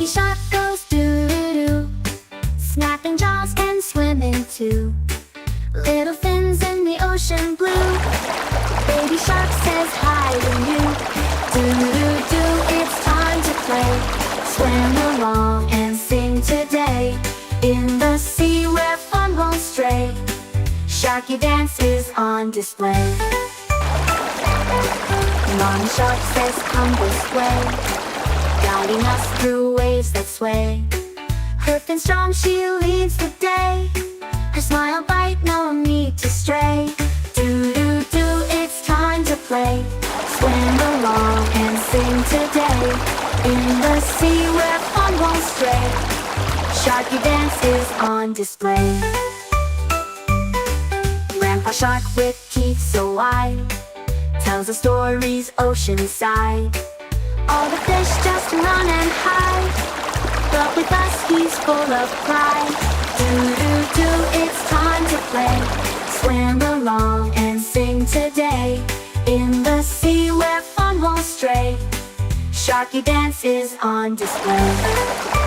Baby shark goes doo-doo-doo, snapping jaws and swimming too. Little fins in the ocean blue. Baby shark says hi to you. Doo-doo-doo, it's time to play. Swim along and sing today. In the sea where fun won't stray, Sharky dance is on display. Mommy shark says come this way, guiding us through waves that sway. Her fin strong, she leads the day. Her smile bright, no need to stray. Do-do-do, it's time to play. Swim along and sing today. In the sea where fun won't stray, Sharky dance is on display. Grandpa shark with teeth so wide tells the stories oceanside. All the fish just run and hide, but with us he's full of pride. Do-do-do, it's time to play. Swim along and sing today. In the sea where fun won't stray, Sharky dance is on display.